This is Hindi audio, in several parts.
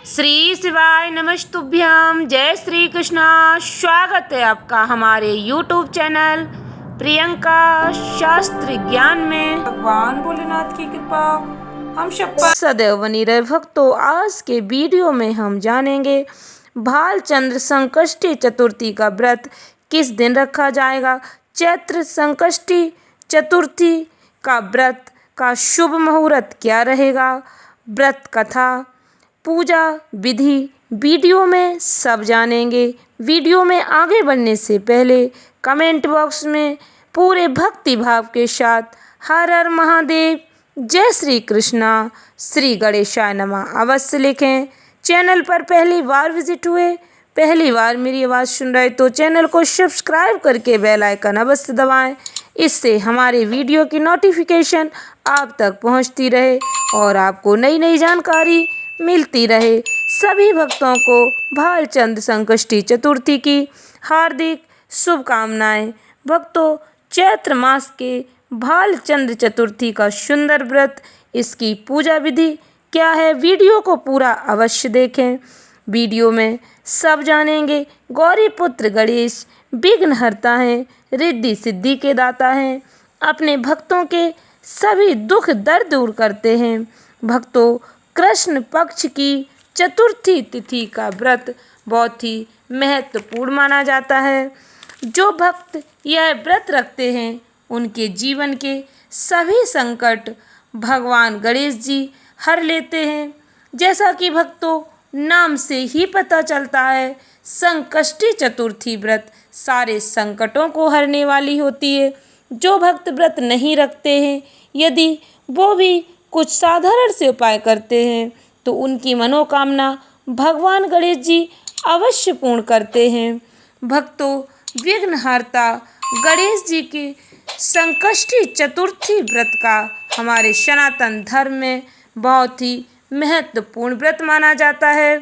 श्री शिवाय नमस्तुभ्यम। जय श्री कृष्णा। स्वागत है आपका हमारे YouTube चैनल प्रियंका शास्त्री ज्ञान में। भगवान भोलेनाथ की कृपा हम सब पर सदैव बनी रहे। भक्तों, आज के वीडियो में हम जानेंगे भालचंद्र संकष्टी चतुर्थी का व्रत किस दिन रखा जाएगा। चैत्र संकष्टी चतुर्थी का व्रत का शुभ मुहूर्त क्या रहेगा। व्रत कथा, पूजा विधि वीडियो में सब जानेंगे। वीडियो में आगे बढ़ने से पहले कमेंट बॉक्स में पूरे भक्ति भाव के साथ हर हर महादेव, जय श्री कृष्णा, श्री गणेशाय नमः अवश्य लिखें। चैनल पर पहली बार विजिट हुए, पहली बार मेरी आवाज़ सुन रहे तो चैनल को सब्सक्राइब करके बेल आइकन अवश्य दबाएं। इससे हमारे वीडियो की नोटिफिकेशन आप तक पहुंचती रहे और आपको नई नई जानकारी मिलती रहे। सभी भक्तों को भालचंद्र संकष्टी चतुर्थी की हार्दिक शुभकामनाएं। भक्तों, चैत्र मास के भालचंद्र चतुर्थी का सुंदर व्रत, इसकी पूजा विधि क्या है, वीडियो को पूरा अवश्य देखें। वीडियो में सब जानेंगे। गौरी पुत्र गणेश विघ्नहर्ता हैं, रिद्धि सिद्धि के दाता हैं, अपने भक्तों के सभी दुख दर्द दूर करते हैं। भक्तों, कृष्ण पक्ष की चतुर्थी तिथि का व्रत बहुत ही महत्वपूर्ण माना जाता है। जो भक्त यह व्रत रखते हैं उनके जीवन के सभी संकट भगवान गणेश जी हर लेते हैं। जैसा कि भक्तों नाम से ही पता चलता है, संकष्टी चतुर्थी व्रत सारे संकटों को हरने वाली होती है। जो भक्त व्रत नहीं रखते हैं, यदि वो भी कुछ साधारण से उपाय करते हैं तो उनकी मनोकामना भगवान गणेश जी अवश्य पूर्ण करते हैं। भक्तों, विघ्नहर्ता गणेश जी के संकष्टी चतुर्थी व्रत का हमारे सनातन धर्म में बहुत ही महत्वपूर्ण व्रत माना जाता है।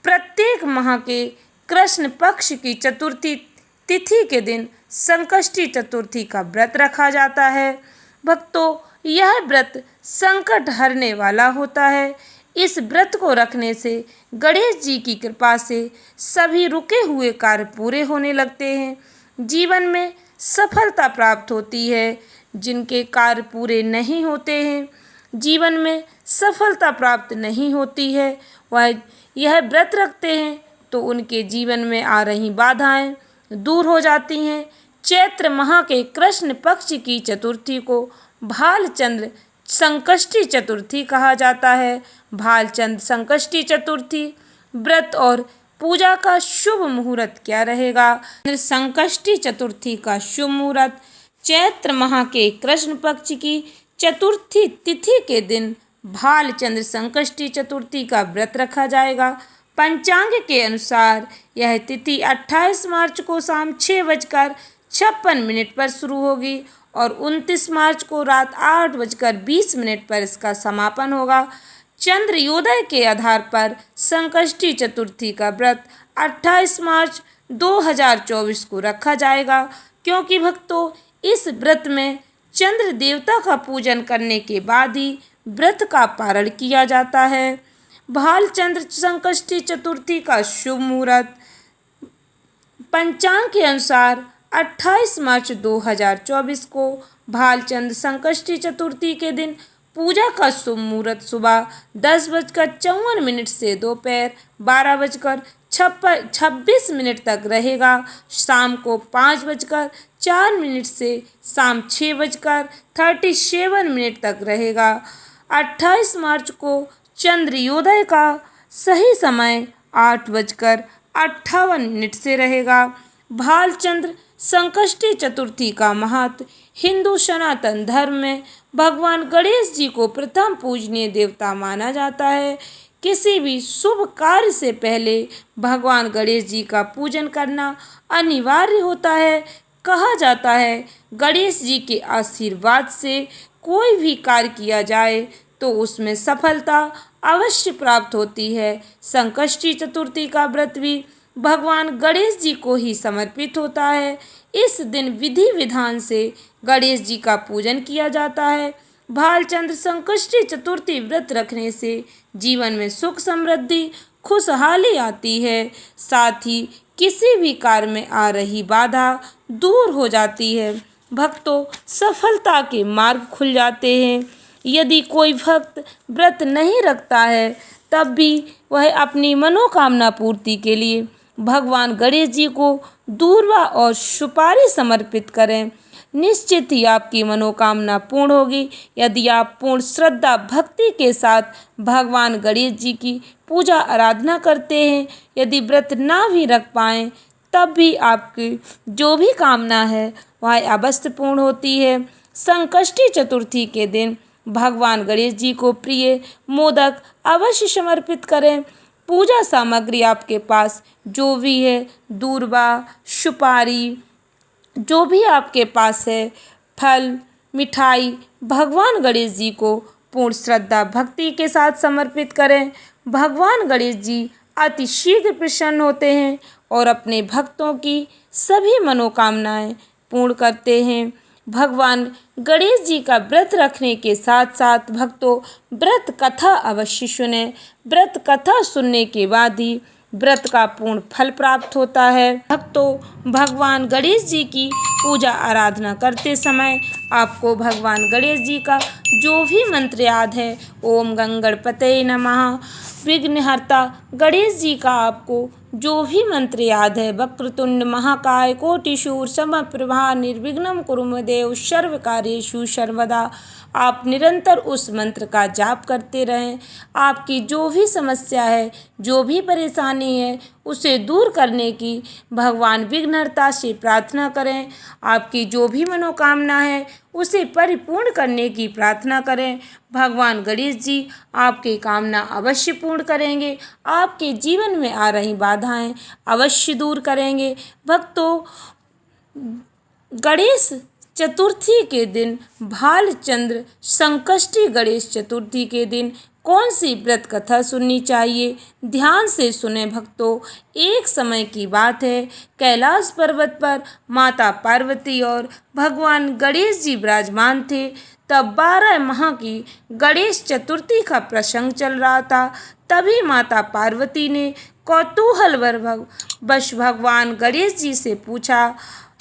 प्रत्येक माह के कृष्ण पक्ष की चतुर्थी तिथि के दिन संकष्टी चतुर्थी का व्रत रखा जाता है। भक्तों, यह व्रत संकट हरने वाला होता है। इस व्रत को रखने से गणेश जी की कृपा से सभी रुके हुए कार्य पूरे होने लगते हैं। जीवन में सफलता प्राप्त होती है। जिनके कार्य पूरे नहीं होते हैं, जीवन में सफलता प्राप्त नहीं होती है, वह यह व्रत रखते हैं तो उनके जीवन में आ रही बाधाएं दूर हो जाती हैं। चैत्र माह के कृष्ण पक्ष की चतुर्थी को भालचंद्र संकष्टी चतुर्थी कहा जाता है। भालचंद्र संकष्टी चतुर्थी व्रत और पूजा का शुभ मुहूर्त क्या रहेगा। संकष्टी चतुर्थी का शुभ मुहूर्त चैत्र माह के कृष्ण पक्ष की चतुर्थी तिथि के दिन भालचंद्र संकष्टी चतुर्थी का व्रत रखा जाएगा। पंचांग के अनुसार यह तिथि 28 मार्च को शाम 6:56 पर शुरू होगी और 29 मार्च को रात 8:20 पर इसका समापन होगा। चंद्रोदय के आधार पर संकष्टी चतुर्थी का व्रत 28 मार्च 2024 को रखा जाएगा, क्योंकि भक्तों इस व्रत में चंद्र देवता का पूजन करने के बाद ही व्रत का पारण किया जाता है। भालचंद्र संकष्टी चतुर्थी का शुभ मुहूर्त पंचांग के अनुसार 28 मार्च 2024 को भालचंद्र संकष्टी चतुर्थी के दिन पूजा का शुभ मुहूर्त सुबह 10:54 से दोपहर 12:26 तक रहेगा। शाम को 5:04 से शाम 6:37 तक रहेगा। 28 मार्च को चंद्रोदय का सही समय 8:58 से रहेगा। भालचंद्र संकष्टी चतुर्थी का महत्व हिंदू सनातन धर्म में भगवान गणेश जी को प्रथम पूजनीय देवता माना जाता है। किसी भी शुभ कार्य से पहले भगवान गणेश जी का पूजन करना अनिवार्य होता है। कहा जाता है गणेश जी के आशीर्वाद से कोई भी कार्य किया जाए तो उसमें सफलता अवश्य प्राप्त होती है। संकष्टी चतुर्थी का व्रत भी भगवान गणेश जी को ही समर्पित होता है। इस दिन विधि विधान से गणेश जी का पूजन किया जाता है। भालचंद्र संकष्टी चतुर्थी व्रत रखने से जीवन में सुख समृद्धि खुशहाली आती है। साथ ही किसी भी कार्य में आ रही बाधा दूर हो जाती है। भक्तों, सफलता के मार्ग खुल जाते हैं। यदि कोई भक्त व्रत नहीं रखता है तब भी वह अपनी मनोकामना पूर्ति के लिए भगवान गणेश जी को दूर्वा और सुपारी समर्पित करें। निश्चित ही आपकी मनोकामना पूर्ण होगी। यदि आप पूर्ण श्रद्धा भक्ति के साथ भगवान गणेश जी की पूजा आराधना करते हैं, यदि व्रत ना भी रख पाएँ तब भी आपकी जो भी कामना है वह अवश्य पूर्ण होती है। संकष्टी चतुर्थी के दिन भगवान गणेश जी को प्रिय मोदक अवश्य समर्पित करें। पूजा सामग्री आपके पास जो भी है, दूर्वा, सुपारी, जो भी आपके पास है, फल, मिठाई, भगवान गणेश जी को पूर्ण श्रद्धा भक्ति के साथ समर्पित करें। भगवान गणेश जी अति शीघ्र प्रसन्न होते हैं और अपने भक्तों की सभी मनोकामनाएं पूर्ण करते हैं। भगवान गणेश जी का व्रत रखने के साथ साथ भक्तों व्रत कथा अवश्य सुने। व्रत कथा सुनने के बाद ही व्रत का पूर्ण फल प्राप्त होता है। भक्तों, भगवान गणेश जी की पूजा आराधना करते समय आपको भगवान गणेश जी का जो भी मंत्र याद है, ओम गंगणपतये नमः, विघ्नहर्ता गणेश जी का आपको जो भी मंत्र याद है, वक्रतुंड महाकाय कोटिसूर्य समप्रभा निर्विघ्नं कुरु मे देव सर्वकार्येषु सर्वदा, आप निरंतर उस मंत्र का जाप करते रहें। आपकी जो भी समस्या है, जो भी परेशानी है, उसे दूर करने की भगवान विघ्नहर्ता से प्रार्थना करें। आपकी जो भी मनोकामना है उसे परिपूर्ण करने की प्रार्थना करें। भगवान गणेश जी आपकी कामना अवश्य पूर्ण करेंगे। आपके जीवन में आ रही बाधाएं अवश्य दूर करेंगे। भक्तों, गणेश चतुर्थी के दिन भालचंद्र संकष्टी गणेश चतुर्थी के दिन कौन सी व्रत कथा सुननी चाहिए? ध्यान से सुने भक्तों। एक समय की बात है, कैलाश पर्वत पर माता पार्वती और भगवान गणेश जी विराजमान थे। तब 12 माह की गणेश चतुर्थी का प्रसंग चल रहा था। तभी माता पार्वती ने कौतूहलवश भगवान गणेश जी से पूछा,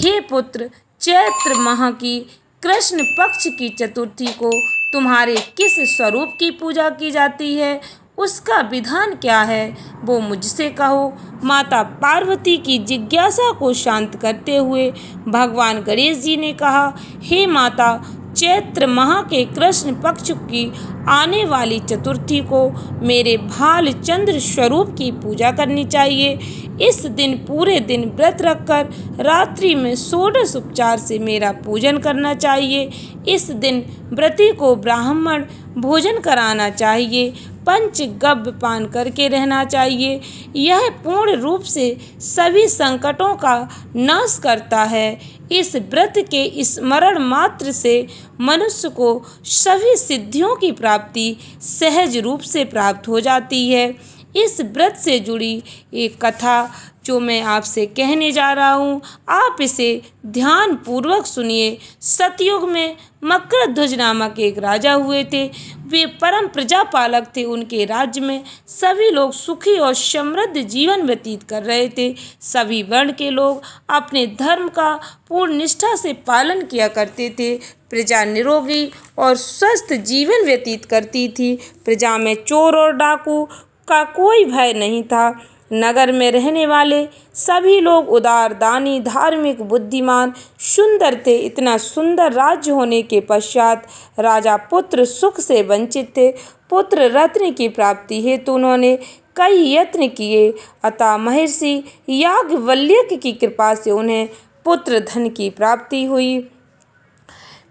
हे पुत्र, चैत्र माह की कृष्ण पक्ष की चतुर्थी को तुम्हारे किस स्वरूप की पूजा की जाती है? उसका विधान क्या है, वो मुझसे कहो। माता पार्वती की जिज्ञासा को शांत करते हुए भगवान गणेश जी ने कहा, हे माता, चैत्र माह के कृष्ण पक्ष की आने वाली चतुर्थी को मेरे भालचंद्र स्वरूप की पूजा करनी चाहिए। इस दिन पूरे दिन व्रत रखकर रात्रि में षोडश उपचार से मेरा पूजन करना चाहिए। इस दिन व्रती को ब्राह्मण भोजन कराना चाहिए। पंचगव्य पान करके रहना चाहिए। यह पूर्ण रूप से सभी संकटों का नाश करता है। इस व्रत के स्मरण मात्र से मनुष्य को सभी सिद्धियों की प्राप्ति सहज रूप से प्राप्त हो जाती है। इस व्रत से जुड़ी एक कथा जो मैं आपसे कहने जा रहा हूँ, आप इसे ध्यान पूर्वक सुनिए। सतयुग में मकरध्वज नामक एक राजा हुए थे। वे परम प्रजापालक थे। उनके राज्य में सभी लोग सुखी और समृद्ध जीवन व्यतीत कर रहे थे। सभी वर्ण के लोग अपने धर्म का पूर्ण निष्ठा से पालन किया करते थे। प्रजा निरोगी और स्वस्थ जीवन व्यतीत करती थी। प्रजा में चोर और डाकू का कोई भय नहीं था। नगर में रहने वाले सभी लोग उदार, दानी, धार्मिक, बुद्धिमान, सुंदर थे। इतना सुंदर राज्य होने के पश्चात राजा पुत्र सुख से वंचित थे। पुत्र रत्न की प्राप्ति हेतु उन्होंने कई यत्न किए, अतः महर्षि याज्ञवल्क्य की कृपा से उन्हें पुत्र धन की प्राप्ति हुई।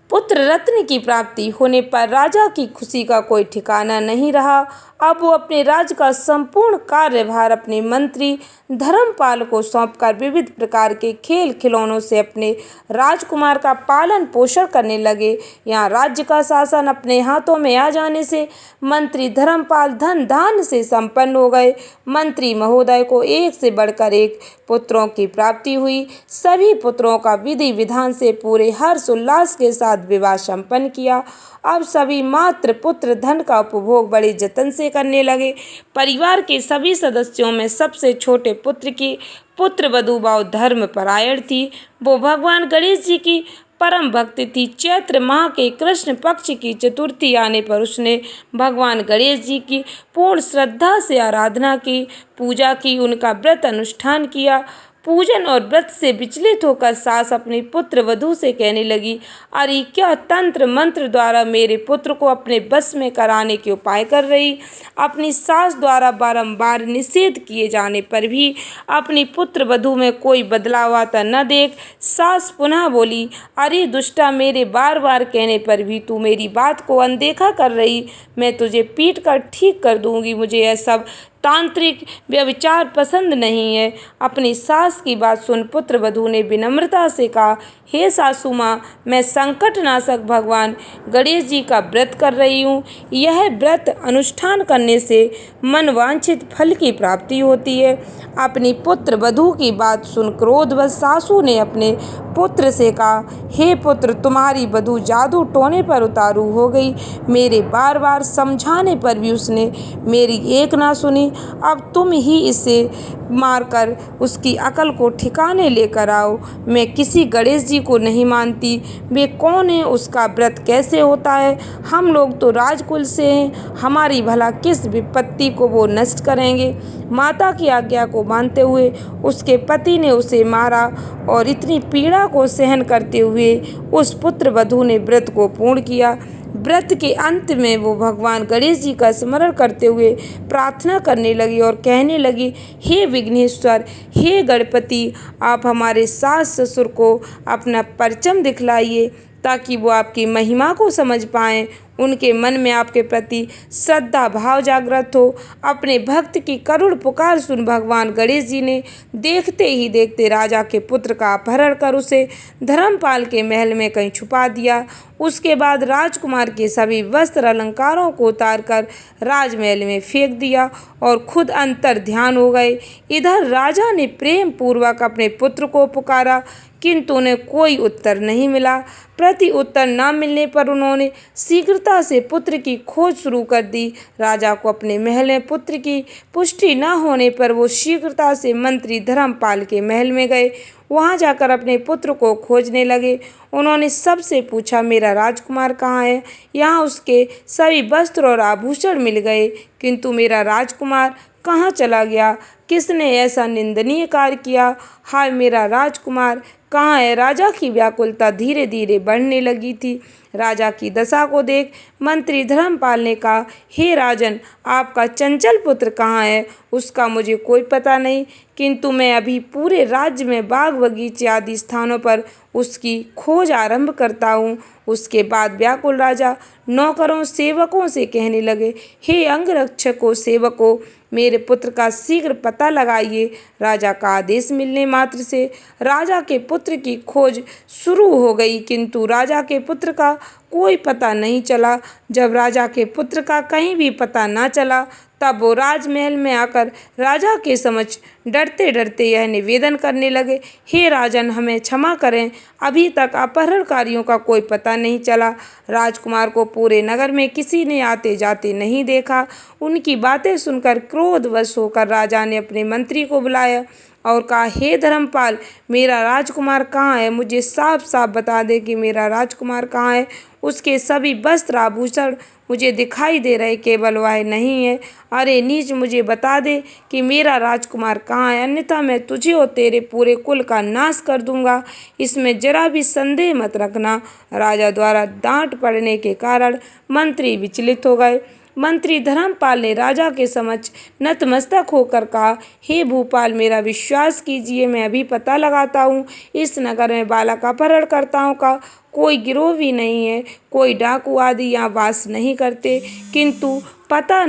पुत्र रत्न की प्राप्ति होने पर राजा की खुशी का कोई ठिकाना नहीं रहा। अब वो अपने राज्य का संपूर्ण कार्यभार अपने मंत्री धर्मपाल को सौंपकर विविध प्रकार के खेल खिलौनों से अपने राजकुमार का पालन पोषण करने लगे। यहाँ राज्य का शासन अपने हाथों में आ जाने से मंत्री धर्मपाल धन धान्य से संपन्न हो गए। मंत्री महोदय को एक से बढ़कर एक पुत्रों की प्राप्ति हुई। सभी पुत्रों का विधि विधान से पूरे हर्ष उल्लास के साथ विवाह संपन्न किया। अब सभी मात्र पुत्र धन का उपभोग बड़े जतन से करने लगे। परिवार के सभी सदस्यों में सबसे छोटे पुत्र की पुत्र वधू बहुत धर्म परायण थी। वो भगवान गणेश जी की परम भक्त थी। चैत्र माह के कृष्ण पक्ष की चतुर्थी आने पर उसने भगवान गणेश जी की पूर्ण श्रद्धा से आराधना की, पूजा की, उनका व्रत अनुष्ठान किया। पूजन और व्रत से विचलित होकर सास अपनी पुत्र वधू से कहने लगी, अरे क्या तंत्र मंत्र द्वारा मेरे पुत्र को अपने बस में कराने के उपाय कर रही। अपनी सास द्वारा बारंबार निषेध किए जाने पर भी अपनी पुत्र वधू में कोई बदलाव आता न देख सास पुनः बोली, अरे दुष्टा, मेरे बार बार कहने पर भी तू मेरी बात को अनदेखा कर रही। मैं तुझे पीट कर ठीक कर दूंगी। मुझे यह सब तांत्रिक व्यभिचार पसंद नहीं है। अपनी सास की बात सुन पुत्र वधू ने विनम्रता से कहा, हे सासू माँ, मैं संकटनाशक भगवान गणेश जी का व्रत कर रही हूँ। यह व्रत अनुष्ठान करने से मनवांछित फल की प्राप्ति होती है। अपनी पुत्र वधू की बात सुन क्रोधवश सासू ने अपने पुत्र से कहा, हे पुत्र, तुम्हारी वधू जादू टोने पर उतारू हो गई। मेरे बार बार समझाने पर भी उसने मेरी एक ना सुनी। अब तुम ही इसे मारकर उसकी अकल को ठिकाने लेकर आओ। मैं किसी गणेश जी को नहीं मानती। वे कौन है, उसका व्रत कैसे होता है? हम लोग तो राजकुल से हैं। हमारी भला किस विपत्ति को वो नष्ट करेंगे? माता की आज्ञा को मानते हुए उसके पति ने उसे मारा और इतनी पीड़ा को सहन करते हुए उस पुत्र वधू ने व्रत को पूर्ण किया। व्रत के अंत में वो भगवान गणेश जी का स्मरण करते हुए प्रार्थना करने लगी और कहने लगी, हे विघ्नेश्वर, हे गणपति, आप हमारे सास ससुर को अपना परचम दिखलाइए ताकि वो आपकी महिमा को समझ पाएं, उनके मन में आपके प्रति श्रद्धा भाव जागृत हो। अपने भक्त की करुण पुकार सुन भगवान गणेश जी ने देखते ही देखते राजा के पुत्र का अपहरण कर उसे धर्मपाल के महल में कहीं छुपा दिया। उसके बाद राजकुमार के सभी वस्त्र अलंकारों को उतारकर राजमहल में फेंक दिया और खुद अंतर ध्यान हो गए। इधर राजा ने प्रेम पूर्वक अपने पुत्र को पुकारा, किंतु उन्हें कोई उत्तर नहीं मिला। प्रति उत्तर न मिलने पर उन्होंने शीघ्रता से पुत्र की खोज शुरू कर दी। राजा को अपने महल में पुत्र की पुष्टि न होने पर वो शीघ्रता से मंत्री धर्मपाल के महल में गए। वहां जाकर अपने पुत्र को खोजने लगे। उन्होंने सबसे पूछा, मेरा राजकुमार कहाँ है? यहाँ उसके सभी वस्त्र और आभूषण मिल गए, किंतु मेरा राजकुमार कहाँ चला गया? किसने ऐसा निंदनीय कार्य किया? हाय, मेरा राजकुमार कहाँ है? राजा की व्याकुलता धीरे धीरे बढ़ने लगी थी। राजा की दशा को देख मंत्री धर्मपाल ने कहा, हे राजन, आपका चंचल पुत्र कहाँ है? उसका मुझे कोई पता नहीं, किंतु मैं अभी पूरे राज्य में बाग बगीचे आदि स्थानों पर उसकी खोज आरंभ करता हूँ। उसके बाद व्याकुल राजा नौकरों सेवकों से कहने लगे, हे अंगरक्षकों सेवकों, मेरे पुत्र का शीघ्र पता लगाइए। राजा का आदेश मिलने मात्र से राजा के पुत्र की खोज शुरू हो गई, किंतु राजा के पुत्र का कोई पता नहीं चला। जब राजा के पुत्र का कहीं भी पता न चला तब वो राजमहल में आकर राजा के समक्ष डरते डरते यह निवेदन करने लगे, हे राजन, हमें क्षमा करें, अभी तक अपहरणकारियों का कोई पता नहीं चला। राजकुमार को पूरे नगर में किसी ने आते जाते नहीं देखा। उनकी बातें सुनकर क्रोधवश होकर राजा ने अपने मंत्री को बुलाया और कहा, हे धर्मपाल, मेरा राजकुमार कहाँ है? मुझे साफ साफ बता दे कि मेरा राजकुमार कहाँ है। उसके सभी वस्त्र आभूषण मुझे दिखाई दे रहे, केवल वह नहीं है। अरे नीच, मुझे बता दे कि मेरा राजकुमार कहाँ है, अन्यथा मैं तुझे और तेरे पूरे कुल का नाश कर दूंगा। इसमें जरा भी संदेह मत रखना। राजा द्वारा डांट पड़ने के कारण मंत्री विचलित हो गए। मंत्री धर्मपाल ने राजा के समक्ष नतमस्तक होकर कहा, हे भूपाल, मेरा विश्वास कीजिए, मैं अभी पता लगाता हूँ। इस नगर में बालक अपहरणकर्ताओं का कोई गिरोह भी नहीं है, कोई डाकू आदि यहाँ वास नहीं करते, किंतु पता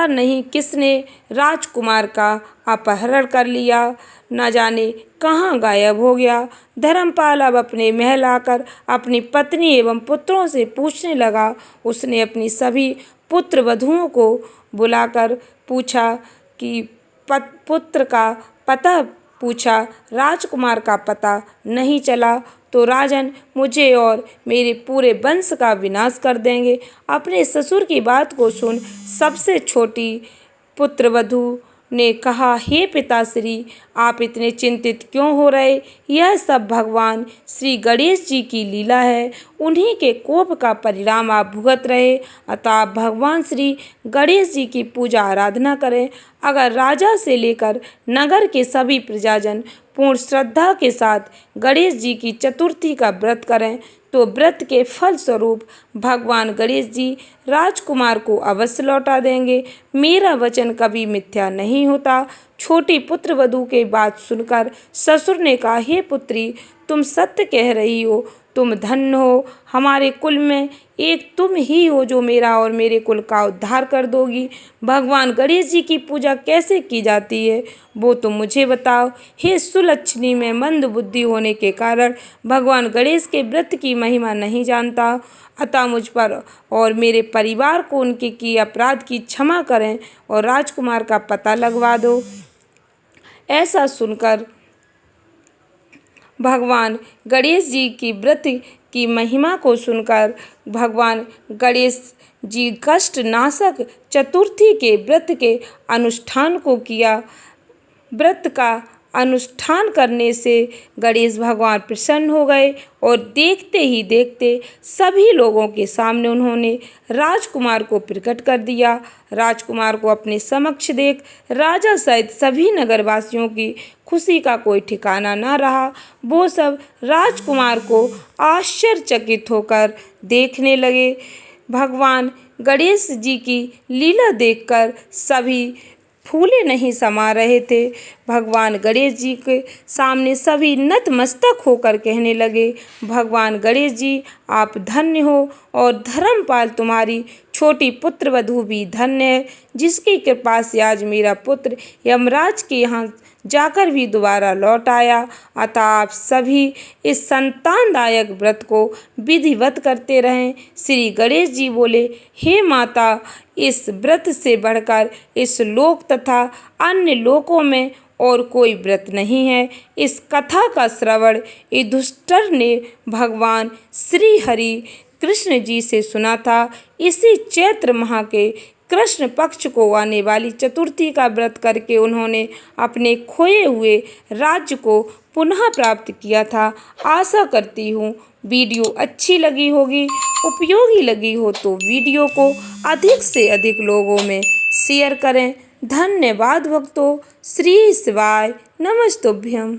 नहीं किसने राजकुमार का अपहरण कर लिया, न जाने कहाँ गायब हो गया। धर्मपाल अब अपने महल आकर अपनी पत्नी एवं पुत्रों से पूछने लगा। उसने अपनी सभी पुत्र वधुओं को बुलाकर पूछा कि पुत्र का पता पूछा। राजकुमार का पता नहीं चला तो राजन मुझे और मेरे पूरे वंश का विनाश कर देंगे। अपने ससुर की बात को सुन सबसे छोटी पुत्रवधू ने कहा, हे पिताश्री, आप इतने चिंतित क्यों हो रहे? यह सब भगवान श्री गणेश जी की लीला है। उन्हीं के कोप का परिणाम आप भुगत रहे। अतः आप भगवान श्री गणेश जी की पूजा आराधना करें। अगर राजा से लेकर नगर के सभी प्रजाजन पूर्ण श्रद्धा के साथ गणेश जी की चतुर्थी का व्रत करें तो व्रत के फल स्वरूप भगवान गणेश जी राजकुमार को अवश्य लौटा देंगे। मेरा वचन कभी मिथ्या नहीं होता। छोटी पुत्रवधू के बात सुनकर ससुर ने कहा, हे पुत्री, तुम सत्य कह रही हो। तुम धन्य हो। हमारे कुल में एक तुम ही हो जो मेरा और मेरे कुल का उद्धार कर दोगी। भगवान गणेश जी की पूजा कैसे की जाती है वो तुम मुझे बताओ। हे सुलक्षणी, में मंद बुद्धि होने के कारण भगवान गणेश के व्रत की महिमा नहीं जानता। अतः मुझ पर और मेरे परिवार को उनके किए अपराध की क्षमा करें और राजकुमार का पता लगवा दो। ऐसा सुनकर भगवान गणेश जी की व्रत की महिमा को सुनकर भगवान गणेश जी कष्ट नाशक चतुर्थी के व्रत के अनुष्ठान को किया। व्रत का अनुष्ठान करने से गणेश भगवान प्रसन्न हो गए और देखते ही देखते सभी लोगों के सामने उन्होंने राजकुमार को प्रकट कर दिया। राजकुमार को अपने समक्ष देख राजा सहित सभी नगरवासियों की खुशी का कोई ठिकाना न रहा। वो सब राजकुमार को आश्चर्यचकित होकर देखने लगे। भगवान गणेश जी की लीला देखकर सभी फूले नहीं समा रहे थे। भगवान गणेश जी के सामने सभी नतमस्तक होकर कहने लगे, भगवान गणेश जी, आप धन्य हो और धर्मपाल तुम्हारी छोटी पुत्रवधू भी धन्य है, जिसकी कृपा से आज मेरा पुत्र यमराज के यहाँ जाकर भी दोबारा लौट आया। अतः आप सभी इस संतानदायक व्रत को विधिवत करते रहें। श्री गणेश जी बोले, हे माता, इस व्रत से बढ़कर इस लोक तथा अन्य लोकों में और कोई व्रत नहीं है। इस कथा का श्रवण युधिष्ठिर ने भगवान श्री हरि कृष्ण जी से सुना था। इसी चैत्र माह के कृष्ण पक्ष को आने वाली चतुर्थी का व्रत करके उन्होंने अपने खोए हुए राज्य को पुनः प्राप्त किया था। आशा करती हूँ वीडियो अच्छी लगी होगी, उपयोगी लगी हो तो वीडियो को अधिक से अधिक लोगों में शेयर करें। धन्यवाद भक्तों। श्री शिवाय नमस्तुभ्यम।